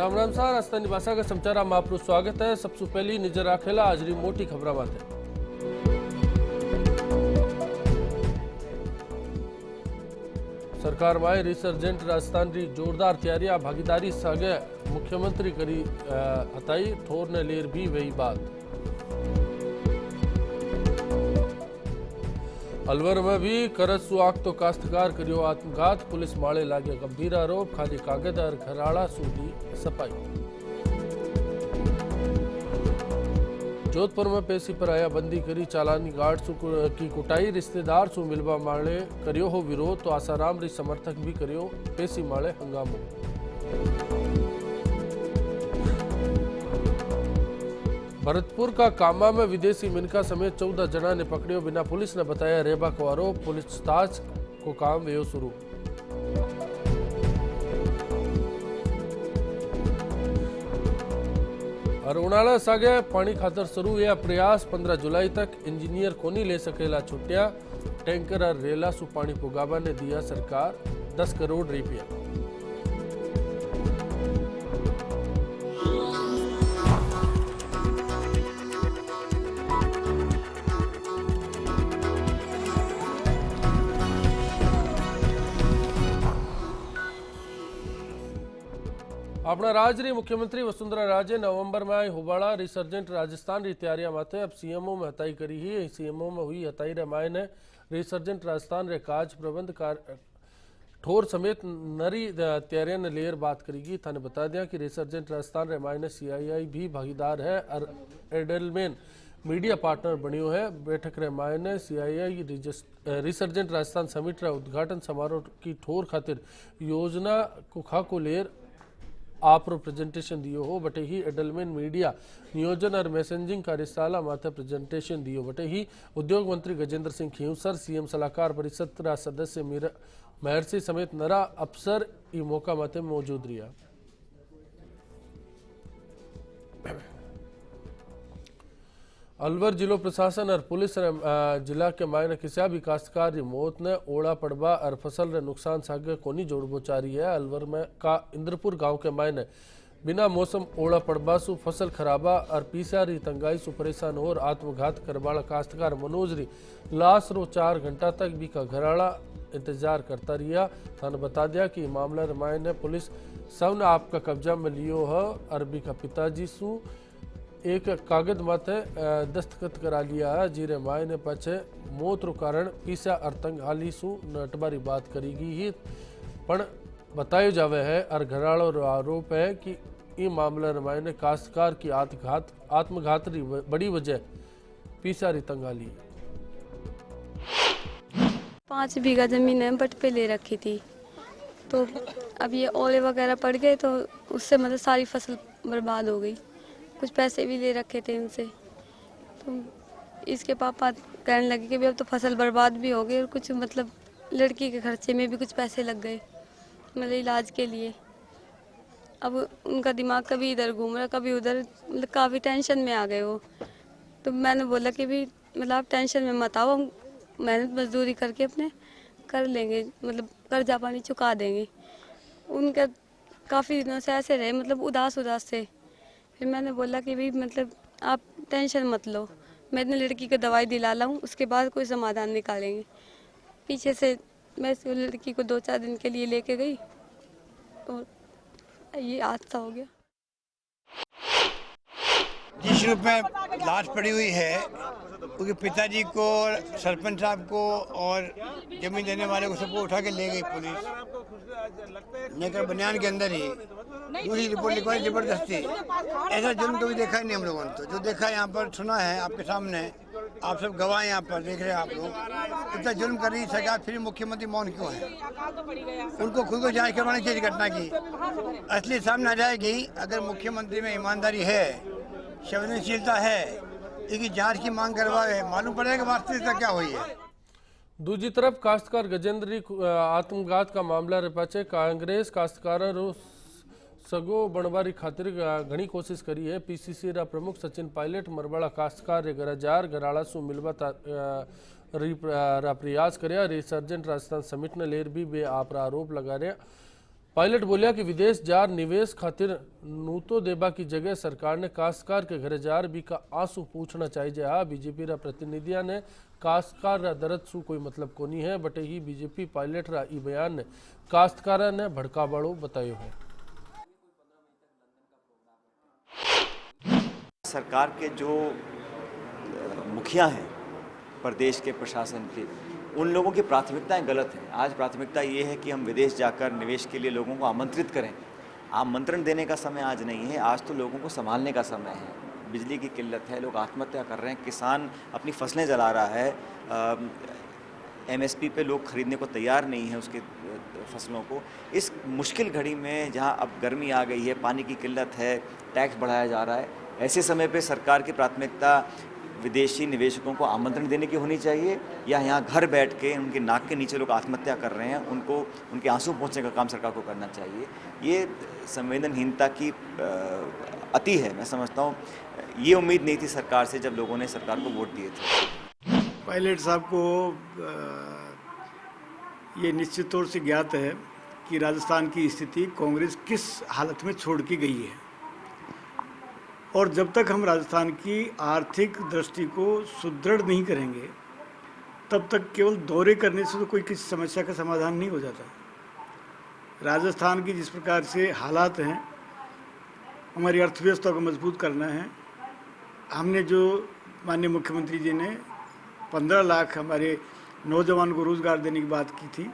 राम राम सार राजस्थानी भाषा का समाचार में आपको स्वागत है। सबसे पहली नजर राखेला आज री मोटी खबर माते। सरकार में रिसर्जेंट राजस्थान री जोरदार तैयारियां भागीदारी सागे मुख्यमंत्री करी हताई ठोर ने लेर भी वही बात। अलवर में भी करसु आखतो काश्तकार करियो आत्मघात, पुलिस माळे लागे गंभीर आरोप, खाली कागज और घराड़ा सूदी सफाई। जोधपुर में पेशी पर आया बंदी करी चालानी गार्ड की कुटाई, रिश्तेदार सु मिलवा माळे करियो हो विरोध तो आसाराम री समर्थक भी करियो पेशी माळे हंगामो। भरतपुर का कामा में विदेशी मिनका समेत 14 जना ने पकड़ियो, बिना पुलिस ने बताया रेबा को आरोप, पूछताछ को काम वेयो शुरू। अरुणाला सागे पानी खातर शुरू यह प्रयास 15 जुलाई तक इंजीनियर कोनी ले सकेला छुट्टियां, टैंकर और रेला सु पानी पुगावा ने दिया सरकार 10 करोड़ रुपया। अपना राज्य मुख्यमंत्री वसुंधरा राजे नवंबर में आई हुबाड़ा रिसर्जेंट राजस्थान री तैयारियां माथे अब सीएमओ में हताई करी ही। सीएमओ में हुई हताई रे माय ने रिसर्जेंट राजस्थान रे काज प्रबंध ठोर समेत नरी तैयारियां ने लेर बात करेगी। थाने बता दिया कि रिसर्जेंट राजस्थान रे माय ने सीआईआई भी भागीदार है और एडलमेन मीडिया पार्टनर बनियो है। बैठक रे माय ने सीआईआई रिसर्जेंट राजस्थान समिट रा उद्घाटन समारोह की ठोर खातिर योजना को खाको लेर आप प्रेजेंटेशन दियो हो बटे ही एडलमेन मीडिया नियोजन और मैसेजिंग कार्यशाला माथे प्रेजेंटेशन दियो बटे ही उद्योग मंत्री गजेंद्र सिंह खींवसर, सीएम सलाहकार परिषद रा सदस्य महर्षि समेत नरा अफसर ई मौका माथे मौजूद रिया। अलवर जिलो प्रशासन और पुलिस जिला के मायने किसी भी काश्तकार की मौत ने ओड़ा पड़वा और फसल रे नुकसान सागे कोनी जोड़बो चारी है। अलवर में का इंद्रपुर गांव के मायने बिना मौसम ओड़ा पड़वा सु फसल खराबा और पीसारी तंगाई सु परेशान और आत्मघात करवाला काश्तकार मनोज री लाश रो 4 घंटा तक भी का घराड़ा इंतजार करता रिया। थाने बता दिया कि मामला रे मायने पुलिस सब ने आपका कब्जा में लियो है। अरबी का पिताजी सु एक कागज माथे दस्तखत करा लिया है, जीरे माय ने पाछे मौत रो कारण पीसा और तंग हाली सु नटबारी बात करीगी ही पण बतायो जावे है। और घराड़ो रो आरोप है कि ई मामला रे माय ने काश्तकार की आत्मघात री बड़ी वजह पीसा री तंग हाली। 5 बीघा जमीन है बट पे ले रखी थी, तो अब ये ओले वगैरह पड़ गए तो उससे मतलब सारी फसल बर्बाद हो गई। कुछ पैसे भी ले रखे थे उनसे, तो इसके पापा कहने लगे कि भी अब तो फसल बर्बाद भी हो गई और कुछ मतलब लड़की के खर्चे में भी कुछ पैसे लग गए मतलब इलाज के लिए। अब उनका दिमाग कभी इधर घूम रहा कभी उधर, मतलब काफ़ी टेंशन में आ गए वो। तो मैंने बोला कि भी मतलब आप टेंशन में मत आओ, हम मेहनत मजदूरी करके अपने कर लेंगे, मतलब कर्जा पानी चुका देंगे। उनका काफ़ी दिनों से ऐसे रहे मतलब उदास से। फिर मैंने बोला कि भाई मतलब आप टेंशन मत लो, मैं इतनी लड़की को दवाई दिला लाऊं, उसके बाद कोई समाधान निकालेंगे। पीछे से मैं इस लड़की को 2-4 दिन के लिए लेके गई और ये हादसा हो गया। जिस रूप में लाश पड़ी हुई है उनके पिताजी को, सरपंच साहब को और जमीन देने वाले को सबको उठा के ले गई पुलिस, लेकर बनियान के अंदर ही दूसरी रिपोर्ट लिखवाई जबरदस्ती। ऐसा जुल्म कभी देखा ही नहीं हम लोगों ने, तो जो देखा यहाँ पर सुना है आपके सामने, आप सब गवाह यहाँ पर देख रहे हैं आप लोग। इतना जुल्म कर रही सरकार, फिर मुख्यमंत्री मौन क्यों है? उनको खुद को जांच करवानी चाहिए घटना की, असली सामने आ जाएगी। अगर मुख्यमंत्री में ईमानदारी है, संवेदनशीलता है, इसकी जांच की मांग करवाए, मालूम पड़ेगा वास्तविकता क्या हुई है। दूसरी तरफ काश्तकार गजेंद्र आत्मघात का मामला रे पाछे कांग्रेस काश्तकार सगो बनवारी खातिर घनी कोशिश करी है। पीसीसी रा प्रमुख सचिन पायलट मरवाड़ा काश्तकार रे गरजार घराड़ा सु मिलवा रा प्रयास करया। रिसर्जेंट राजस्थान समिट ने लेर भी बे आप आरोप लगा रहा। पायलट बोलिया कि विदेश जार निवेश खातिर नूतो देबा की जगह सरकार ने काश्तकार के घरे जार भी का आंसू पूछना चाहिए। हाँ, बीजेपी रा प्रतिनिधिया ने काश्तकार रा दर्द सु कोई मतलब कोनी है, बटे ही बीजेपी पायलट रा ई बयान ने काश्तकारा ने भड़कावाड़ो बतायो है। सरकार के जो मुखिया हैं प्रदेश के प्रशासन के, उन लोगों की प्राथमिकताएं गलत हैं। आज प्राथमिकता ये है कि हम विदेश जाकर निवेश के लिए लोगों को आमंत्रित करें। आमंत्रण देने का समय आज नहीं है, आज तो लोगों को संभालने का समय है। बिजली की किल्लत है, लोग आत्महत्या कर रहे हैं, किसान अपनी फसलें जला रहा है, एमएसपी पे लोग खरीदने को तैयार नहीं है उसके फसलों को। इस मुश्किल घड़ी में जहां अब गर्मी आ गई है, पानी की किल्लत है, टैक्स बढ़ाया जा रहा है, ऐसे समय पे सरकार की प्राथमिकता विदेशी निवेशकों को आमंत्रण देने की होनी चाहिए या यहाँ घर बैठ के उनके नाक के नीचे लोग आत्महत्या कर रहे हैं उनको उनके आंसू पहुँचने का काम सरकार को करना चाहिए। ये संवेदनहीनता की अति है। मैं समझता हूँ ये उम्मीद नहीं थी सरकार से जब लोगों ने सरकार को वोट दिए थे। पायलट साहब को ये निश्चित तौर से ज्ञात है कि राजस्थान की स्थिति कांग्रेस किस हालत में छोड़ के गई है, और जब तक हम राजस्थान की आर्थिक दृष्टि को सुदृढ़ नहीं करेंगे तब तक केवल दौरे करने से तो कोई किसी समस्या का समाधान नहीं हो जाता। राजस्थान की जिस प्रकार से हालात हैं, हमारी अर्थव्यवस्था को मजबूत करना है। हमने जो माननीय मुख्यमंत्री जी ने 15 लाख हमारे नौजवान को रोज़गार देने की बात की थी,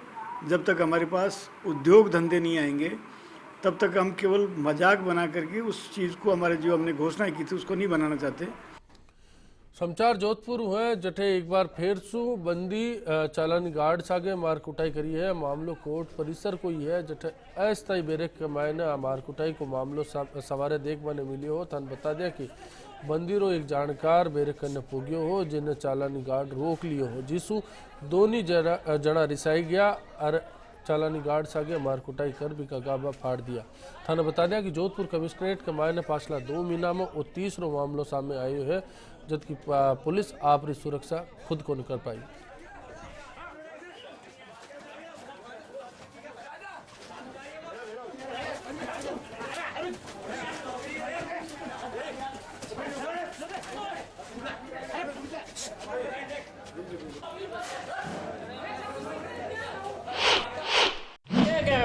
जब तक हमारे पास उद्योग धंधे नहीं आएंगे तब तक हम केवल मजाक बना करके उस चीज़ को, हमारे जो हमने घोषणा की थी उसको नहीं बनाना चाहते। समाचार जोधपुर हुए जठे एक बार फिर सु बंदी चालानी गार्ड सागे मार कुटाई करी है। मामलो कोर्ट परिसर को ही है जठे अस्थायी बेरेक के मायने मार कुटाई को मामलो सवारे देख बने मिलियो हो। थान बता दिया कि बंदीरो एक जानकार बेरेक करने पुगियो हो जिन्हें चालानी गार्ड रोक लियो हो, जिसु दोनी जना रिसाई गया और चालानी गार्ड सागे मार कुटाई कर भी का गाबा फाड़ दिया। थाना बता दिया कि जोधपुर कमिश्नरेट के मायने पाछला 2 महीना में वो 30रो मामलो सामने आयो है, जबकि पुलिस आपरी सुरक्षा खुद को नहीं कर पाई।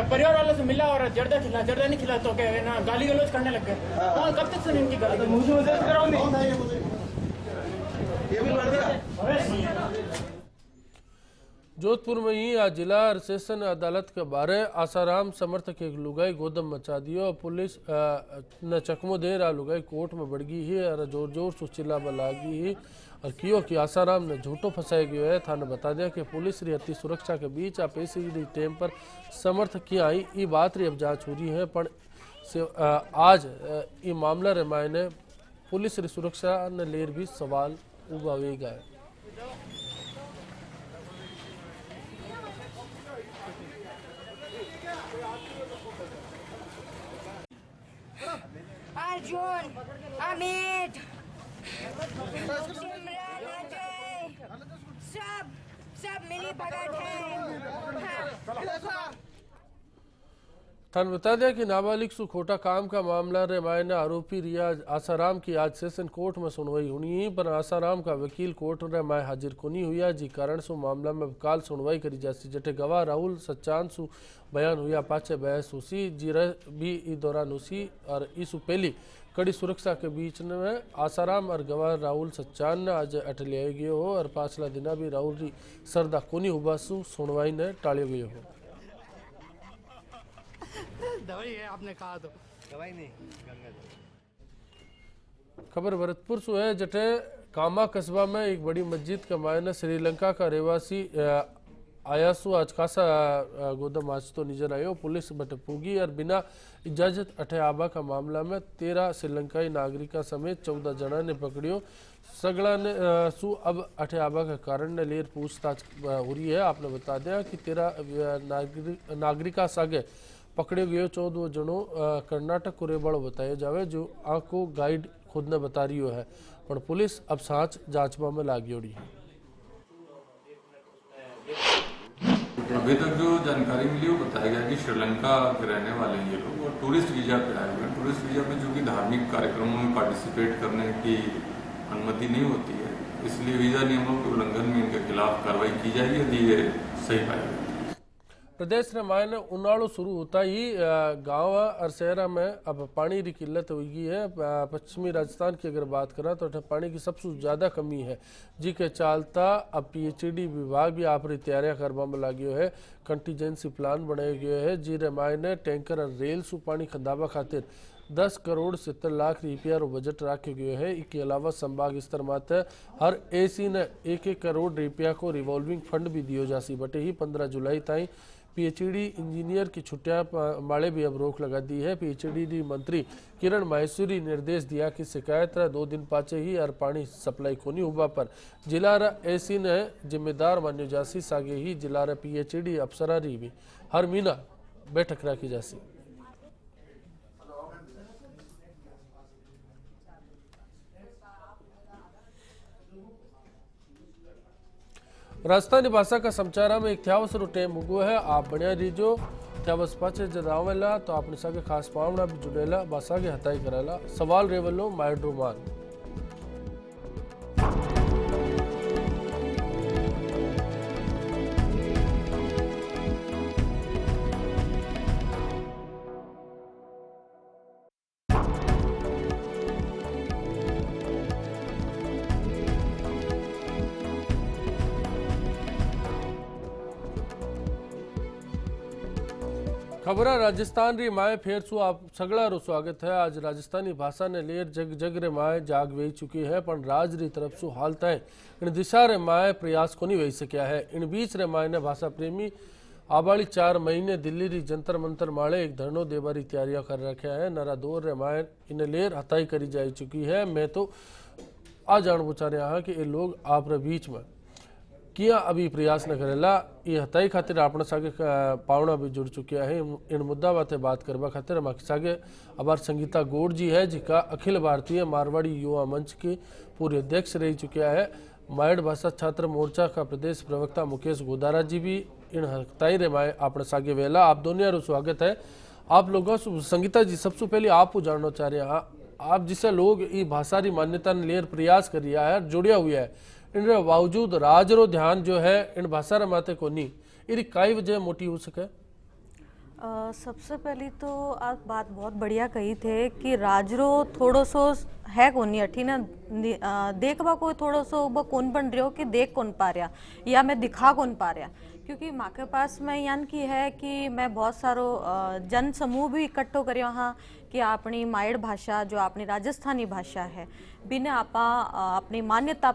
परिवार वालों से मिला और जर्दा नहीं खिला तो क्या ना गाली गलौज करने लग गए। कब तक सुन इनकी गाली? जोधपुर में ही आज जिला और सेशन अदालत के बारे आसाराम समर्थक एक लुगाई गोदम मचा दियो। पुलिस ने चकमो दे रहा लुगाई कोर्ट में बढ़ गई है और जोर जोर से चिल्ला लागी है और कियो कि आसाराम ने झूठो फंसाया गयो है। थाने बता दिया कि पुलिस री अति सुरक्षा के बीच आप ऐसी टेम पर समर्थक की आई ये बात री अब जांच हो रही है, पर आज ये मामला रे मायने पुलिस री सुरक्षा ने लेर भी सवाल उबावेगा है। अर्जुन, अमित, सिमरन, अजय, सब मिली भगत है। थाने बता दिया कि नाबालिग सु खोटा काम का मामला रे मायने आरोपी रियाज आसाराम की आज सेशन कोर्ट में सुनवाई होनी, पर आसाराम का वकील कोर्ट रे माय हाजिर कोनी हुआ, जी कारण सु मामला में काल सुनवाई करी जासी। जटे गवाह राहुल सच्चान सु बयान हुआ पाचे बहस हुसी जीरे भी इस दौरान हुसी और इसु पहली कड़ी सुरक्षा के बीच में आसाराम और गवाह राहुल सच्चान ने आज अटलिया गयो हो और पाछला दिना भी राहुल री सरदा कोनी हुबासु सुनवाई ने टालियो गयो हो। दवाई है आपने कहा तो दवाई नहीं। खबर भरतपुर से है जटे कामा कस्बा में एक बड़ी मस्जिद के मायने श्रीलंका का रहवासी आयासु आज खासा गोदम आज तो नजर आयो। पुलिस बटे पूगी और बिना इजाजत अठे आबा का मामला में 13 श्रीलंकाई नागरिका समेत 14 जना ने पकड़ियो। सगड़ा ने सु अब अठे आबा के कारण ने लेर पूछताछ हो रही है। आपने बता दिया कि 13 नागरिका सागे पकड़े गए 14 जनों कर्नाटक को रेबाड़ो बताया जावे, जो आंखों गाइड खुद ने बता रही है, पर पुलिस अब सांच जांचवा में लागी है। अभी तक जो जानकारी मिली वो बताया गया कि श्रीलंका के रहने वाले हैं ये लोग और टूरिस्ट वीजा पे आए हुए हैं। टूरिस्ट वीजा पे चूँकि धार्मिक कार्यक्रमों में पार्टिसिपेट करने की अनुमति नहीं होती है, इसलिए वीजा नियमों के उल्लंघन में इनके खिलाफ कार्रवाई की जाएगी यदि ये सही पाए गए। प्रदेश रे मायने उनाळो शुरू होता ही गांव और शहर में अब पानी की किल्लत हो गई है। पश्चिमी राजस्थान की अगर बात करें तो पानी की सबसे ज़्यादा कमी है, जी के चलता अब PHED विभाग भी आप तैयारियां करवा में लगे है। कंटीजेंसी प्लान बनाए गए है, जी रे मायने टैंकर और रेल सु पानी खदाबा खातिर 10 करोड़ 70 लाख रुपया रो बजट रखे गए है। इसके अलावा संभाग स्तर माते हर AC ने 1-1 करोड़ रुपया को रिवॉल्विंग फंड भी दियो जासी बटे ही 15 जुलाई ताई PHED इंजीनियर की छुट्टियां माले भी अब रोक लगा दी है। PHED मंत्री किरण माहेश्वरी निर्देश दिया कि शिकायत 2 दिन पाचे ही और पानी सप्लाई कोनी हुआ पर जिला AC ने जिम्मेदार मान्यो जासी सागे ही जिला PHED अफसरारी भी हर महीना बैठक रखी जासी। राजस्थानी भाषा का समाचार में एक थ्यावस रो टेम उगो है। आप बढ़िया रीजो थ्यावस पाचे जदावेला तो आपने सागे खास पावना भी जुड़ेला भाषा के हताई करेला सवाल रेवलो माइड्रोमान। खबर राजस्थान री माए फेर सु आप सगड़ा रो स्वागत है। आज राजस्थानी भाषा ने लेर जग जग रे माए जाग वे चुकी है, पण राज री तरफ सु हालताएं इन दिशा रे माए प्रयास को नहीं वे सकिया है। इन बीच रे माए ने भाषा प्रेमी आबाली 4 महीने दिल्ली री जंतर मंतर माले एक धरनो देवारी तैयारियां कर रखा है। नरा दौर रे माए इन लेर हताई करी जा चुकी है। मैं तो आ जान बुचा रहा हाँ कि ये लोग आप रे बीच में किया अभी प्रयास न करेला ये हताई खातिर अपने सागे पावना भी जुड़ चुकिया है। इन मुद्दा बातें बात करवा खातिर हम सागे अबार संगीता गौड़ जी है, जिका अखिल भारतीय मारवाड़ी युवा मंच के पूर्व अध्यक्ष रह चुकिया है। मायड़ भाषा छात्र मोर्चा का प्रदेश प्रवक्ता मुकेश गोदारा जी भी इन हताई रे माए अपने सागे वेला। आप दोनों रो स्वागत है। आप लोगों संगीता जी सबसे पहले आपको जानना चाह रहे हैं, आप जिसे लोग ये भाषा की मान्यता ने लेर प्रयास कर रहा है, जुड़िया हुआ है, इन बावजूद राज रो ध्यान जो है इन भाषा रे माते को नहीं, इरी काई वजह मोटी हो सके? सबसे पहली तो आप बात बहुत बढ़िया कही थे कि राजरो थोड़ो सो है कोनी अठी ना देखवा कोई थोड़ो सो वो कौन बन रहे हो कि देख कौन पा रहा या मैं दिखा कौन पा रहा, क्योंकि माँ के पास मैं यान की है कि मैं बहुत सारो जन समूह भी इकट्ठो करे वहाँ कि अपनी मायड़ भाषा जो अपनी राजस्थानी भाषा है बिना आपा अपनी मान्यता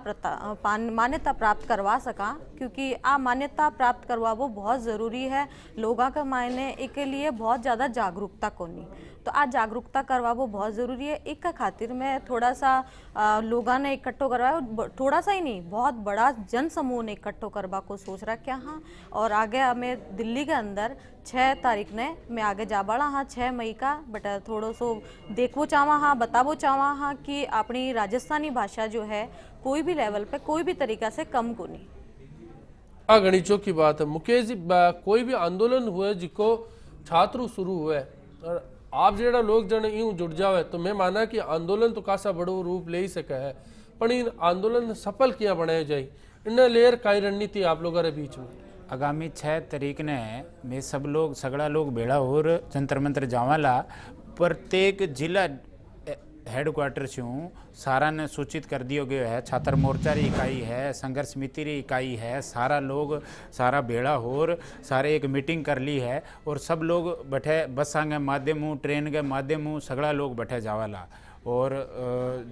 प्राप्त करवा सका, क्योंकि आ मान्यता प्राप्त करवा वो बहुत ज़रूरी है। लोगों का मायने एक के लिए बहुत ज़्यादा जागरूकता कोनी, तो आज जागरूकता करवा वो बहुत ज़रूरी है। एक का खातिर मैं थोड़ा सा लोगों ने इकट्ठो करवाया, थोड़ा सा ही नहीं बहुत बड़ा जन समूह ने इकट्ठो करवा को सोच रखा हाँ। और आगे हमें दिल्ली के अंदर 6 तारीख ने मैं आगे जा बढ़ा हाँ 6 मई का, बट थोड़ो सो देखो चावा हाँ बतावो चावा हाँ कि अपनी राजस्थानी भाषा जो है कोई भी लेवल पे कोई भी तरीका से कम को नहीं। गणितों की बात है मुकेश जी, कोई भी आंदोलन हुए जिको छात्र शुरू हुए और आप जेड़ा लोग जन यूं जुड़ जावे तो मैं माना कि आंदोलन तो कासा बड़ो रूप ले ही सके है, पर इन आंदोलन सफल किया बनाए जाए इन लेर काई रणनीति आप लोगों के बीच में? आगामी 6 तारीख ने मैं सब लोग सगड़ा लोग भेड़ा और जंतर मंतर जावाला प्रत्येक जिला हेडक्वार्टर से सारा ने सूचित कर दिया गया है। छात्र मोर्चा री इकाई है, संघर्ष समिति री इकाई है, सारा लोग सारा भेड़ा होर सारे एक मीटिंग कर ली है और सब लोग बैठे बसा के माध्यम ट्रेन के माध्यम सगड़ा लोग बैठे जावाला। और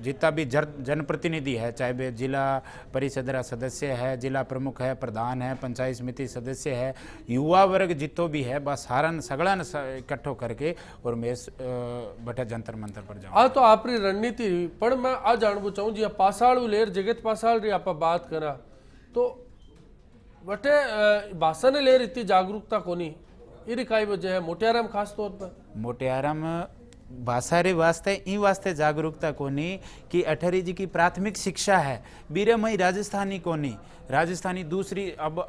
जितना भी जनप्रतिनिधि है, चाहे वे जिला परिषद सदस्य है, जिला प्रमुख है, प्रधान है, पंचायत समिति सदस्य है, युवा वर्ग जितो भी है, बस सारन सगड़ा इकट्ठो करके और मैं बैठे जंतर मंतर पर जाऊँ। तो आपकी रणनीति पर मैं आ जानना चाहूँ जी पासाड़ लेर जगत पासाड़ री आप बात करा तो बटे भाषा ने लेर इतनी जागरूकता कोनी, इरी काई वजह है? मोटियाराम खास तौर पर मोटियाराम भाषा रे वास्ते ई वास्ते जागरूकता कोनी कि अठरी जी की प्राथमिक शिक्षा है बीरे मई राजस्थानी कोनी, राजस्थानी दूसरी अब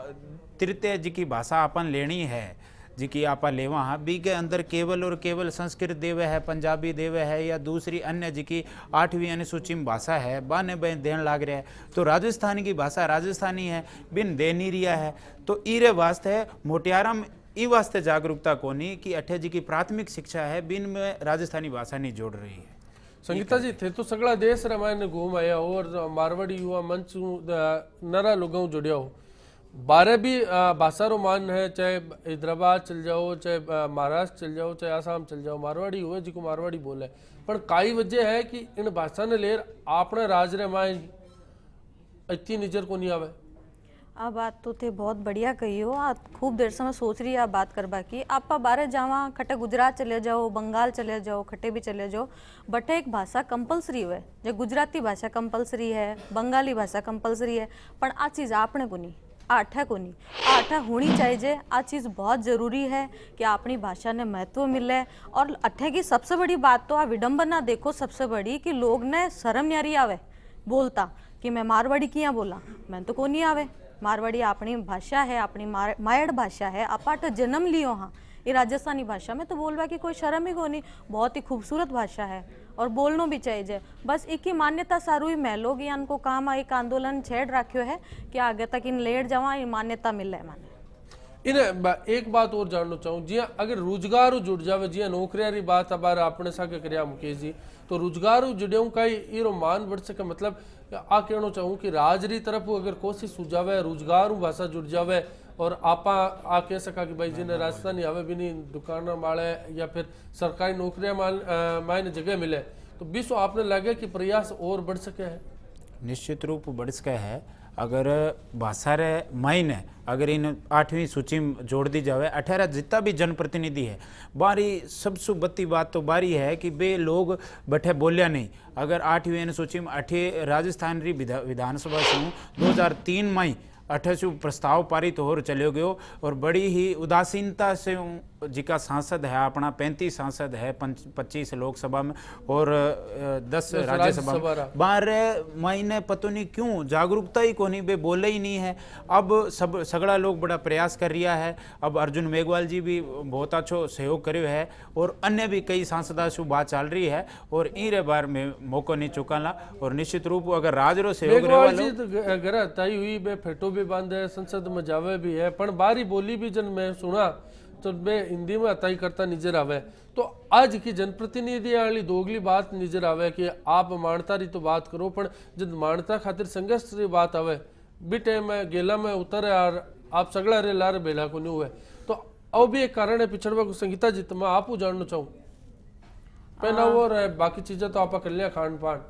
तृतीय जी की भाषा अपन लेनी है जी की आपा लेवा हाँ बी के अंदर केवल और केवल संस्कृत देवे है, पंजाबी देवे है या दूसरी अन्य जी की 8वीं अनुसूची में भाषा है बाने बहन देन लाग रहा है। तो राजस्थानी की भाषा राजस्थानी है बिन दे नहीं रिया है। तो ईरे वास्ते मोटियारा में ई वास्ते जागरूकता कोनी कि अठे जी की प्राथमिक शिक्षा है बिन में राजस्थानी भाषा नहीं जोड़ रही है। संगीता जी थे तो सगला देश रामायण घूम आया हो और मारवाड़ी युवा मंच नरा लोगों जुड़िया हो, बारह भी भाषा रो मान है, चाहे हैदराबाद चल जाओ, चाहे महाराष्ट्र चल जाओ, चाहे आसाम चल जाओ, मारवाड़ी हुए जिको मारवाड़ी बोले। पर काई वजह है कि इन भाषा ने लेर आपने राज रामायण इतनी नजर को नहीं आवे। आ बात तो थे बहुत बढ़िया कही हो, आप खूब देर से मैं सोच रही है आप बात करवा की। आप बाहर जावा खटे गुजरात चले जाओ, बंगाल चले जाओ, खटे भी चले जाओ, बट एक भाषा कंपलसरी हुए जो गुजराती भाषा कंपलसरी है, बंगाली भाषा कंपलसरी है, पर आ चीज़ आपने को नहीं आठा को नहीं आठा होनी चाहिए। आ चीज़ बहुत ज़रूरी है कि अपनी भाषा ने महत्व मिले। और अठे की सबसे बड़ी बात तो आ विडंबना देखो सबसे बड़ी कि लोग ने शर्म नहीं आवे बोलता कि मैं मारवाड़ी किया बोला, मैं तो को नहीं आवे। मारवाड़ी अपनी भाषा है, अपनी मायड़ भाषा है, अपाट जन्म लियो हाँ ये राजस्थानी भाषा में तो बोलवा की कोई शर्म ही को नहीं, बहुत ही खूबसूरत भाषा है और बोलना भी चाहिए। बस एक ही मान्यता सारू ही महलोग या इनको काम एक आंदोलन छेड़ रखियो है कि आगे तक इन लेट जावा इन मान्यता मिल है माने। इन एक बात और जानना चाहूँ जी, अगर रोजगार जुड़ जावे जी नौकरियां री बात अब अपने सागे करिया मुकेश जी, तो रोजगार जुड़े का ईरो मान बढ़ सके। मतलब आ कहना चाहूँ कि राज री तरफ अगर कोशिश सुझावे रोजगार भाषा जुड़ जावे और आपा आ कह सका कि भाई जिन्हें राजस्थानी आवे भी नहीं दुकान माले या फिर सरकारी नौकरियां मायने जगह मिले, तो विश्व आपने लगे कि प्रयास और बढ़ सके है। निश्चित रूप बढ़ सके है। अगर भाषा रे मायने अगर इन 8वीं सूची में जोड़ दी जाए 18 जितना भी जनप्रतिनिधि है बारी सबसे बत्ती बात तो बारी है कि बे लोग बैठे बोलिया नहीं। अगर 8वीं अनुसूची में 8 राजस्थान री विधानसभा से 2003 में 28 प्रस्ताव पारित हो चले गयो और बड़ी ही उदासीनता से जिका सांसद है अपना 35 सांसद है 25 लोकसभा में और 10 राज्यसभा में 12 महीने पता नहीं क्यों जागरूकता ही कोनी बे बोले ही नहीं है। अब सब सगड़ा लोग बड़ा प्रयास कर रिया है। अब अर्जुन मेघवाल जी भी बहुत अच्छो सहयोग करे है और अन्य भी कई सांसदा से बात चल रही है और इन बार में मौका नहीं चुकाला और निश्चित रूप अगर राजरो सहयोग हुई बे फेटो भी बांधे संसद में जावे भी है पर बारी बोली भी जन मैं सुना तो बे हिंदी में अताई करता नजर आवे। तो आज की जनप्रतिनिधि वाली दोगली बात नजर आवे कि आप मानता री तो बात करो पर जब मानता खातिर संघर्ष री बात आवे बिटे में गेला में उतरे और आप सगड़ा रे लार बेला को नहीं हुए, तो अब भी एक कारण है पिछड़वा को। संगीता जी तो मैं आपको जानना चाहूँ पहनावा और बाकी चीजें तो आप कर लिया खान पान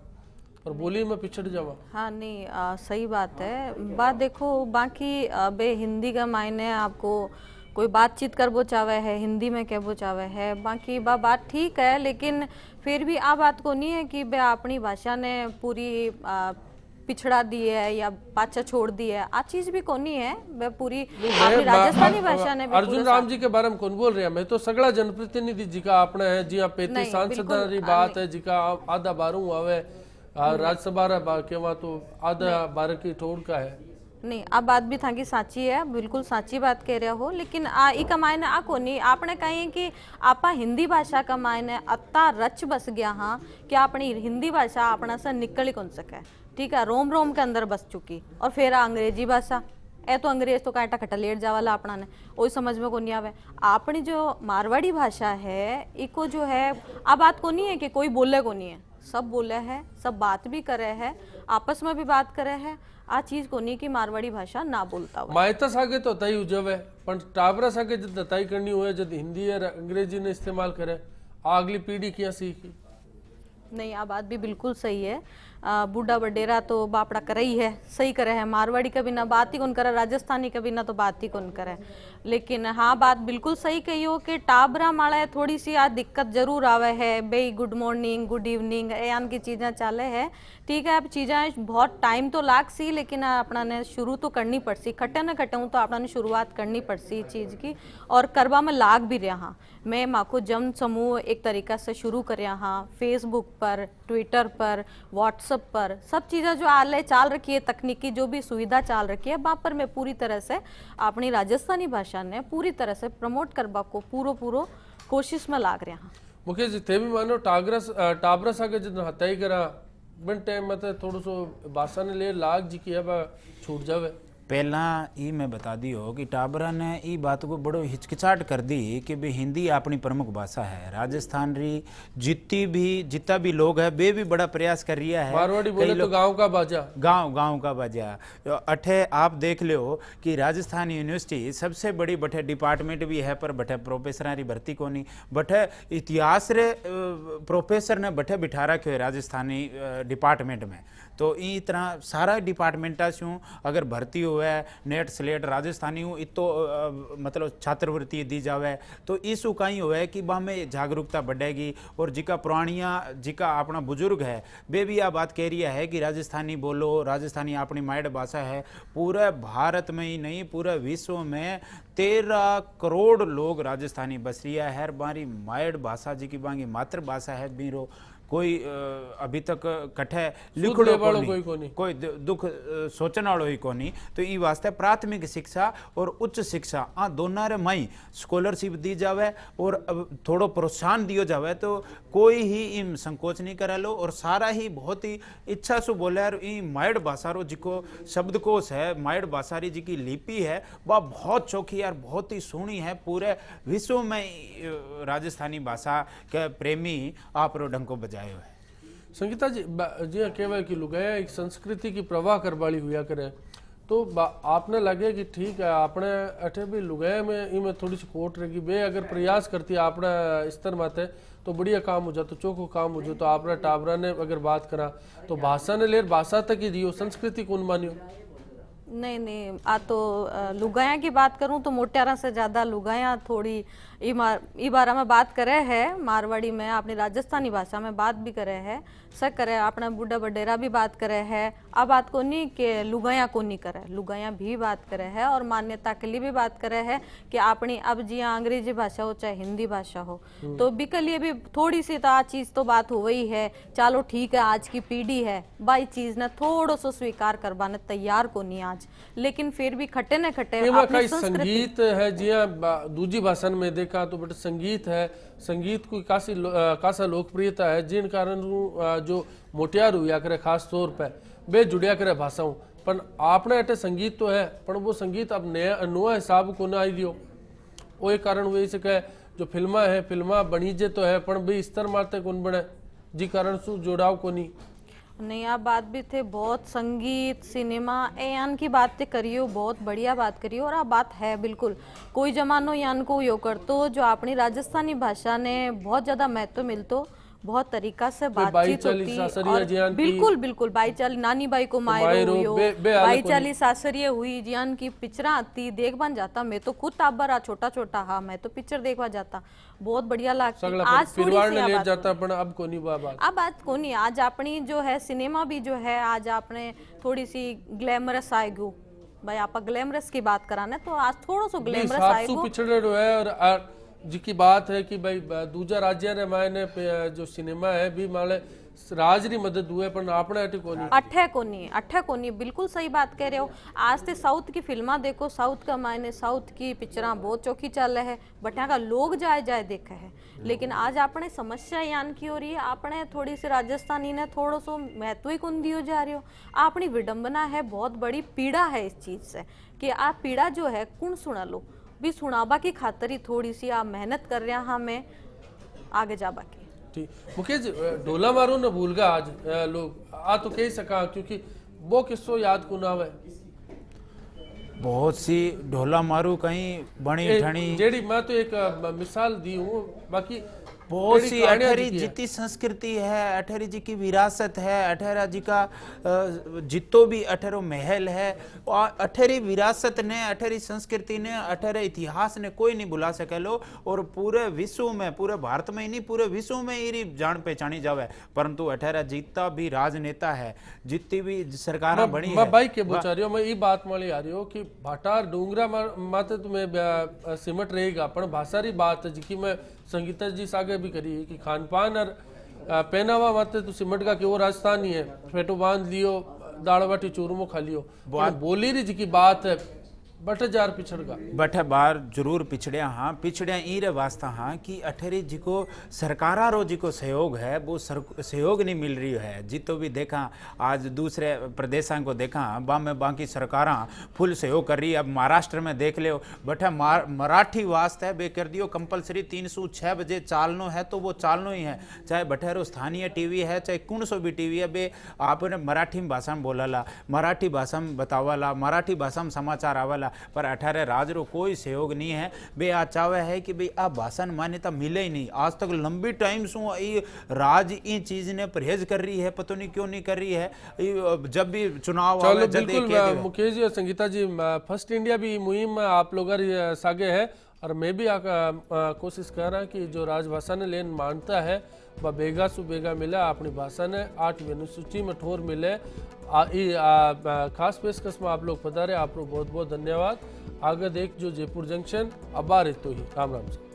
और बोली में पिछड़ जावा। हाँ नहीं सही बात है। बात देखो बाकी बे हिंदी का मायने आपको कोई बातचीत कर वो चावे है हिंदी में कह वो चावे है बाकी बात ठीक है, लेकिन फिर भी आ बात को नहीं है कि बे अपनी भाषा ने पूरी पिछड़ा दी है या पाछा छोड़ दी है। आ चीज भी कोनी है बे पूरी अपनी राजस्थानी भाषा ने। अर्जुन राम जी के बारे में कौन बोल रहे हैं? मैं तो सगड़ा जनप्रतिनिधि जी का अपना है जी 35 सांसद री बात है जी का आधा 12 आवे राज्यसभा केवा तो आधा 12 की ठोड़ का है। नहीं अब बात भी था कि साची है, बिल्कुल साची बात कह रहे हो, लेकिन ई का मायने आ को नहीं आपने कही कि आपा हिंदी भाषा का मायने अत्ता रच बस गया हाँ कि अपनी हिंदी भाषा अपना से निकल ही कौन सके। ठीक है रोम रोम के अंदर बस चुकी और फिर अंग्रेजी भाषा ए तो अंग्रेज तो काटा खटा लेट जावाला अपना ने वही समझ में को नहीं आवे। अपनी जो मारवाड़ी भाषा है इको जो है आ बात को नहीं है कि कोई बोले को नहीं है, सब बोले है सब बात भी करे है आपस में भी बात करे है। आ चीज को नहीं कि मारवाड़ी भाषा ना बोलता हो मायता सागे तो तई उजवे पर टाबरा सागे जब तई करनी हुए जब हिंदी और अंग्रेजी ने इस्तेमाल करे अगली पीढ़ी क्या सीखी। नहीं आ बात भी बिल्कुल सही है। बूढ़ा वडेरा तो बापड़ा करे ही है, सही करे है। मारवाड़ी का बिना बात ही कौन करे, राजस्थानी का बिना तो बात ही कौन करे। लेकिन हाँ, बात बिल्कुल सही कही हो कि टाबरा माला थोड़ी सी आज दिक्कत जरूर आवे है। भाई गुड मॉर्निंग, गुड इवनिंग यान की चीज़ें चाले है, ठीक है। अब चीज़ें बहुत टाइम तो लाग सी, लेकिन अपना ने शुरू तो करनी पड़ सी, खटे न खटे तो अपना ने शुरुआत करनी पड़ सी चीज़ की, और करवा में लाग भी रहा हाँ। मैं माको जन समूह एक तरीका से शुरू कर हाँ, फेसबुक पर, ट्विटर पर, व्हाट्सएप पर, सब चीज़ें जो आले चाल रखी है, तकनीकी जो भी सुविधा चाल रखी है, वहाँ पर मैं पूरी तरह से अपनी राजस्थानी भाषा ने पूरी तरह से प्रमोट करवा को पूरो कोशिश में लाग रहा हाँ। मुकेश जी, थे भी मानो टाबरा सागे जितना हत्याई करा बन टाइम में थोड़ा सो भाषा ने ले लाग जी की है छूट जावे। पहला ये मैं बता दी हो कि टाबरा ने ये बात को बड़ो हिचकिचाहट कर दी कि भाई हिंदी अपनी प्रमुख भाषा है। राजस्थान री जितना भी लोग है वे भी बड़ा प्रयास कर रहा है। मारवाड़ी बोले तो गांव का बाजा, गांव का बाजा। अठे आप देख लो कि राजस्थान यूनिवर्सिटी सबसे बड़ी बठे डिपार्टमेंट भी है, पर बठे प्रोफेसर की भर्ती को नहीं, बठे इतिहास रे प्रोफेसर ने बठे बिठा रखे राजस्थानी डिपार्टमेंट में। तो ई तरह सारा डिपार्टमेंटा से अगर भर्ती हुए नेट स्लेट राजस्थानी हूँ तो मतलब छात्रवृत्ति दी जावे, तो इस कहीं हुआ है कि बा में जागरूकता बढ़ेगी। और जिका पुरानिया जिका अपना बुजुर्ग है वे भी यह बात कह रही है कि राजस्थानी बोलो, राजस्थानी अपनी माइड भाषा है। पूरे भारत में ही नहीं, पूरे विश्व में 13 करोड़ लोग राजस्थानी बस रही है। हर बारी माइड भाषा जी की बांगी मातृभाषा है, बीरो कोई अभी तक कठे लिखड़ो कोई दुख सोचने वालों ही कोनी। तो ई वास्ते प्राथमिक शिक्षा और उच्च शिक्षा आ दोनों रे मई स्कॉलरशिप दी जावे और थोड़ो प्रोत्साहन दियो जावे, तो कोई ही इम संकोच नहीं करे लो। और सारा ही बहुत ही इच्छा से बोले यार, ई माइड भाषा रो जिको शब्दकोश है, माइड भाषा री जी की लिपि है, वह बहुत चौखी यार बहुत ही सोहनी है। पूरे विश्व में राजस्थानी भाषा के प्रेमी आप रो डंको बजाए है। संगीता जी जी कहवा कि लुगाया एक संस्कृति की प्रवाह करवाली हुआ करे, तो आपने लगे कि ठीक है आपने अठे भी लुगाया में इमें थोड़ी सी खोट रहेगी, वे अगर प्रयास करती है आपने स्तर माते तो बढ़िया काम हो जाता, चौको काम हो जाए। तो आपने टाबरा ने अगर बात करा तो भाषा ने लेर भाषा तक ही दियो, संस्कृति कौन मानियो? नहीं आ तो लुगाया की बात करूं तो मोटियारा से ज्यादा लुगाया थोड़ी ई बारा में बात करे है। मारवाड़ी में अपनी राजस्थानी भाषा में बात भी करे है, सब करे। अपना बूढ़ा वडेरा भी बात करे है। अब बात को नहीं कि लुगाया को नहीं करे, लुगाया भी बात करे है। और मान्यता के लिए भी बात करे है कि अपनी अब जी अंग्रेजी भाषा हो चाहे हिंदी भाषा हो, तो बी के लिए भी थोड़ी सी तो चीज तो बात हो गई है। चलो ठीक है, आज की पीढ़ी है बाई चीज ने थोड़ो सो स्वीकार करवाने तैयार को नहीं आज, लेकिन फिर भी खटे न खटे अपनी संगीत है जिया दूजी भाषा में देखा तो बट संगीत है, संगीत की कासा लोकप्रियता है, जिन कारण जो मोटियार हुआ करे खास तौर पे बे जुड़िया करे भाषाओं। पर आपने अटे संगीत तो है, पर वो संगीत अब नया हिसाब को ना आई दियो, वो एक कारण वही से कहे जो फिल्मा है, फिल्मा बनीजे तो है पर भी स्तर मारते कौन बने, जी कारण सु जोड़ाव को नहीं। आप बात भी थे बहुत संगीत सिनेमा यान की बातें करियो, बहुत बढ़िया बात करियो। और आप बात है बिल्कुल कोई जमानो यान को यो कर तो जो अपनी राजस्थानी भाषा ने बहुत ज्यादा महत्व मिलतो, बहुत तरीका से बातचीत होती और बिल्कुल बिल्कुल बाईचाली नानी बाई को मायरो हुई, बाईचाली सासरिये हुई, जियान की पिक्चरा आती देख बन जाता। मैं तो खुद ताबरा छोटा छोटा हाँ मैं तो पिक्चर देखवा जाता, बहुत बढ़िया लगती। आज ले जाता पण अब को नहीं अब बात को नहीं। आज अपनी जो है सिनेमा भी जो है आज आपने थोड़ी सी ग्लैमरस आएगू, भाई आप ग्लैमरस की बात कराना तो आज थोड़ा सा ग्लैमरस आएगू पिछड़े है। और जिसकी बात है कि भाई दूजा राज्य ने मायने जो सिनेमा है भी माले राज री मदद हुए पर आपने अठे कोनी बिल्कुल सही बात कह रहे हो। आज ते साउथ की फिल्मा देखो, साउथ का मायने साउथ की पिक्चरा बहुत चौकी चल रहे है, बट यहाँ का लोग जाए देखे है। लेकिन आज आपने समस्या यान की हो रही है, आपने थोड़ी सी राजस्थानी ने थोड़ा सो महत्व ही कौन दियो जा रही हो। अपनी विडंबना है, बहुत बड़ी पीड़ा है इस चीज से कि आप पीड़ा जो है कौन सुना लो भी सुनाबा की खातर ही थोड़ी सी आप मेहनत कर रहे हैं हमें आगे जाबा की। ठीक मुकेश ढोला मारू न भूल गया आज लोग आ तो कह सका क्योंकि वो किस्सो याद को ना है बहुत सी ढोला मारू कहीं बनी ठणी जेडी मैं तो एक मिसाल दी हूँ। बाकी बहुत सी कहानियां अठहरी जी की है। जितनी संस्कृति है, अठहरी जी की विरासत है, अठहरा जी का जितो भी अठहरो महल है, और अठहरी विरासत ने, अठहरी संस्कृति ने, अठहरे इतिहास ने कोई नहीं भुला सके लो। और पूरे विश्व में, पूरे भारत में ही नहीं, पूरे विश्व में ही जान पहचानी जावे। परंतु अठहरा जितना भी राजनेता है, जितनी भी सरकार बनी है, भाई के बोचारियो मैं ये बात मળી आ रही हो कि भाटार डूंगरा माते तुम्हें सिमट रहेगा, पण भाषारी बात जी मैं संगीता जी सागे भी करी कि खान पान और पहनावा माते तो सिमट का कि वो राजस्थानी है, फेटो बांध लियो, दाल बाटी चूरमो खा लियो, बोली रही जी की बात है बट जार पिछड़गा बटे बार जरूर पिछड़िया। हाँ, पिछड़िया ई रे वास्ता हाँ कि अठहरी जी को सरकारा रो जी को सहयोग है, वो सहयोग नहीं मिल रही है। जितो भी देखा आज दूसरे प्रदेशों को देखा, में बाकी सरकारा फुल सहयोग कर रही है। अब महाराष्ट्र में देख लो, बटे मराठी वास्ते बे कर दियो कंपलसरी 306 बजे चालनो है तो वो चालनो ही है। चाहे बठेरो स्थानीय टीवी है, चाहे कौन सो भी टीवी है, बे आपने मराठी भाषा में बोलाला, मराठी भाषा में बतावाला, मराठी भाषा में समाचार आवाला। पर अठारह राज रो कोई सहयोग नहीं है। बे आ चावे है कि भाई आ भाषा मान्यता मिले ही नहीं। आज तक लंबी टाइम सु राज इन चीज ने परहेज कर रही है, पता नहीं क्यों नहीं कर रही है। जब भी चुनाव चलो बिल्कुल मुकेश जी और संगीता जी, फर्स्ट इंडिया भी मुहिम आप लोग सागे है और मैं भी कोशिश कर रहा कि जो राजभाषा ने लेन मानता है वह बेगा सु बेगा मिले, अपनी भाषा ने 8वीं अनुसूची में ठोर मिले। खास पेशकश में आप लोग पधारे, आप लोग बहुत बहुत धन्यवाद। आगे देख जो जयपुर जंक्शन अबार तो ही राम राम से।